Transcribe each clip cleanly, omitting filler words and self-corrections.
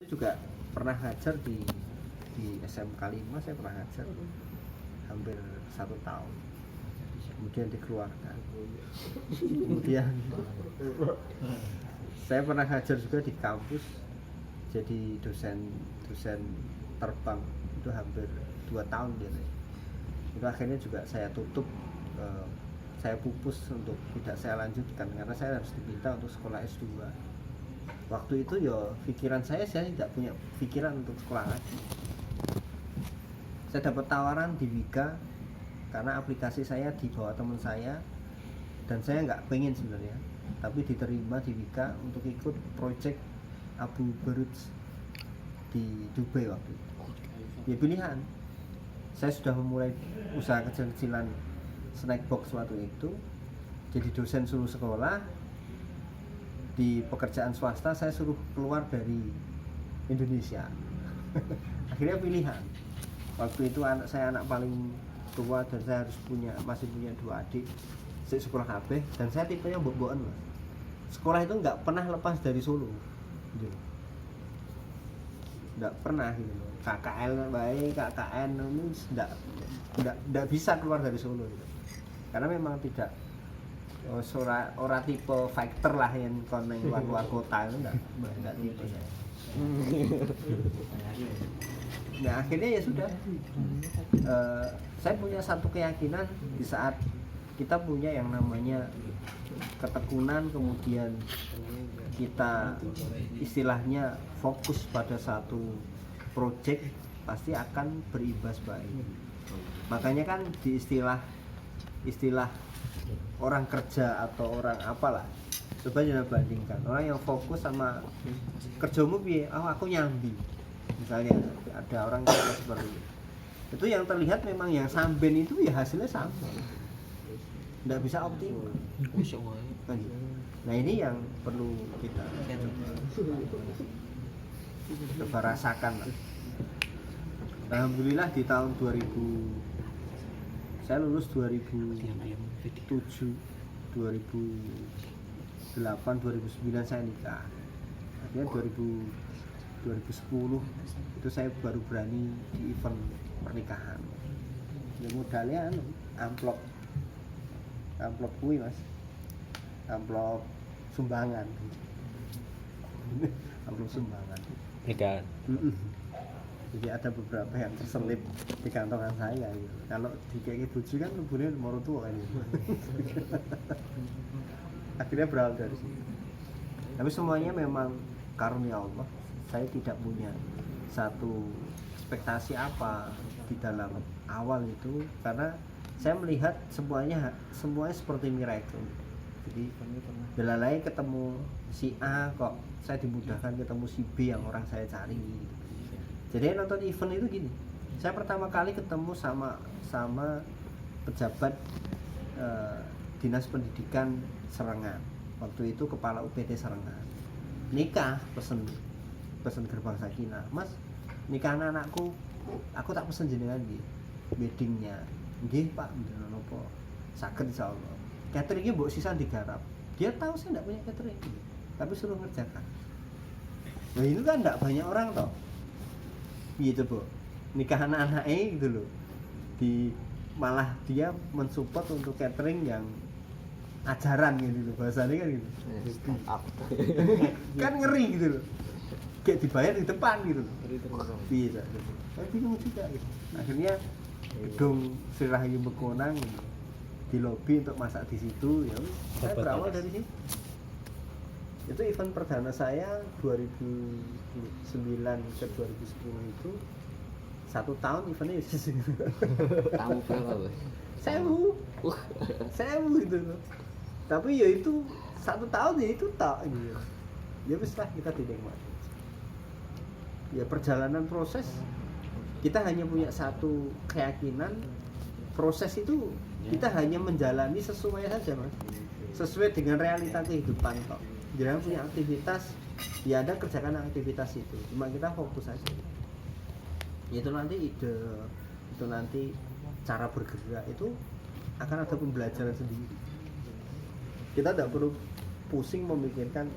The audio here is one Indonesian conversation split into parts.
juga pernah ngajar di SMK 5, saya pernah ngajar hampir 1 tahun, kemudian dikeluarkan. Kemudian saya pernah ngajar juga di kampus, jadi dosen terbang itu hampir 2 tahun gitu. Itu akhirnya juga saya tutup, saya pupus untuk tidak saya lanjutkan karena saya harus diminta untuk sekolah S2. Waktu itu ya pikiran saya tidak punya pikiran untuk sekolah lagi. Saya dapat tawaran di Wika karena aplikasi saya di bawah teman saya dan saya nggak pengen sebenarnya, tapi diterima di Wika untuk ikut project Abu Baruj di Dubai waktu itu. Ya pilihan. Saya sudah memulai usaha kecil-kecilan snack box waktu itu, jadi dosen suruh sekolah. Di pekerjaan swasta saya suruh keluar dari Indonesia. Akhirnya pilihan. Waktu itu saya anak paling tua dan saya harus masih punya 2 adik. Saya sekolah KB dan saya tipenya mbok-mbokan, Mas. Sekolah itu nggak pernah lepas dari Solo. Gitu. Nggak pernah gitu. KKL baik, KKN ini nggak bisa keluar dari Solo gitu. Karena memang tidak ora tipe fighter lah yang koneng luar kota itu enggak tipe saya. Nah akhirnya ya sudah, saya punya satu keyakinan di saat kita punya yang namanya ketekunan, kemudian kita istilahnya fokus pada satu project pasti akan berimbas baik. Makanya kan di istilah orang kerja atau orang apalah, coba jangan bandingkan orang yang fokus sama kerjamu piye, aku nyambi misalnya, ada orang yang seperti itu yang terlihat memang yang samben itu ya hasilnya sama, nggak bisa optimal. Nah ini yang perlu kita coba rasakan. Alhamdulillah di tahun 2000 saya lulus 2007, 2008, 2009 saya nikah. Akhirnya 2010 itu saya baru berani di event pernikahan. Ya modalnya amplop kuwi, Mas. Amplop sumbangan. Amplop sumbangan. Nikahan. Jadi ada beberapa yang terselip di kantongan saya gitu. Kalau dikasih bojo kan lebune moro tua kan gitu. Akhirnya berawal dari situ. Tapi semuanya memang karunia Allah. Saya tidak punya satu ekspektasi apa di dalam awal itu, karena saya melihat semuanya seperti miracle. Jadi belalai ketemu si A kok saya dimudahkan ketemu si B yang orang saya cari gitu. Jadi nonton event itu gini, saya pertama kali ketemu sama pejabat Dinas Pendidikan Serengan. Waktu itu kepala UPT Serengan. Nikah pesen gerbang Sakinah. Mas, nikah anakku, aku tak pesen jenengan nggih. Weddingnya. Nggih, Pak, mboten napa. Saged insyaallah. Cateringnya mbok sisan digarap. Dia tahu saya enggak punya catering, tapi suruh ngerjakan. Nah, ini kan enggak banyak orang toh. Gitu Bu, nikah anak-anaknya gitu loh, malah dia mensupport untuk catering yang ajaran gitu loh, bahasanya kan gitu. Kan ngeri gitu loh, kayak dibayar di depan gitu loh. Bisa gitu. Saya bingung juga gitu. Akhirnya gedung Sri Rahayu Mekonang gitu, di lobi untuk masak di situ. Ya saya berawal dari situ. Itu event perdana saya 2009 ke 2010 itu 1 tahun eventnya. Tamu berapa, Bos? Sewu gitu loh. Tapi ya itu 1 tahun ya itu tak gitu. Ya wis lah, kita dinikmati. Ya perjalanan proses kita hanya punya satu keyakinan, proses itu kita hanya menjalani sesuai saja, Mas. Sesuai dengan realita kehidupan kok. Jangan punya aktivitas, ya Anda kerjakan aktivitas itu. Cuma kita fokus aja. Itu nanti ide, itu nanti cara bergerak itu akan ada pembelajaran sendiri. Kita tidak perlu pusing memikirkan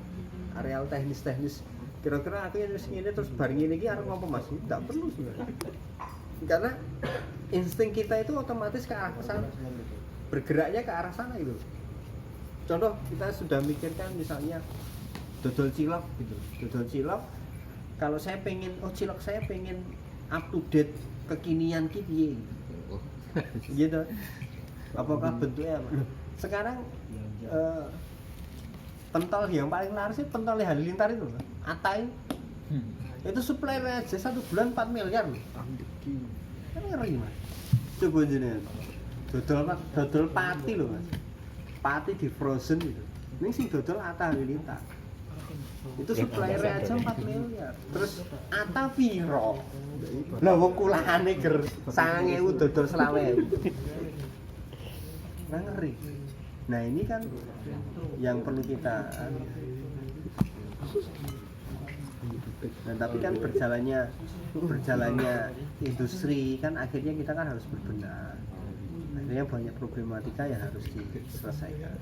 areal teknis kira-kira aku yang ini terus bareng ini arep ngopo Mas? Tidak perlu sebenarnya. Karena insting kita itu otomatis ke arah sana, bergeraknya ke arah sana gitu. Contoh kita sudah mikirkan misalnya dodol cilok gitu, dodol cilok. Kalau saya pengen, cilok saya pengen up to date kekinian gitu, gitu. Apakah bentuknya apa? Sekarang pentol yang paling laris sih pentol Halilintar itu, Atai. Itu supply aja 1 bulan 4 miliar loh. Kan ngeri Mas. Coba jenengan. Dodol pati loh Mas. Pati di frozen itu. Ini sing dodol Atta Halilintar. Itu supply aja 4 miliar. Terus Atta piro? Lah wong kulane ger 9.000 dodol 20.000. Nah ngeri. Nah ini kan yang perlu kita nah, tapi kan berjalannya industri kan akhirnya kita kan harus berbenah. Akhirnya banyak problematika yang harus diselesaikan.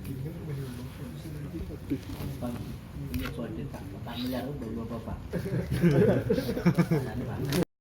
Ini soal 4 miliar itu bapak.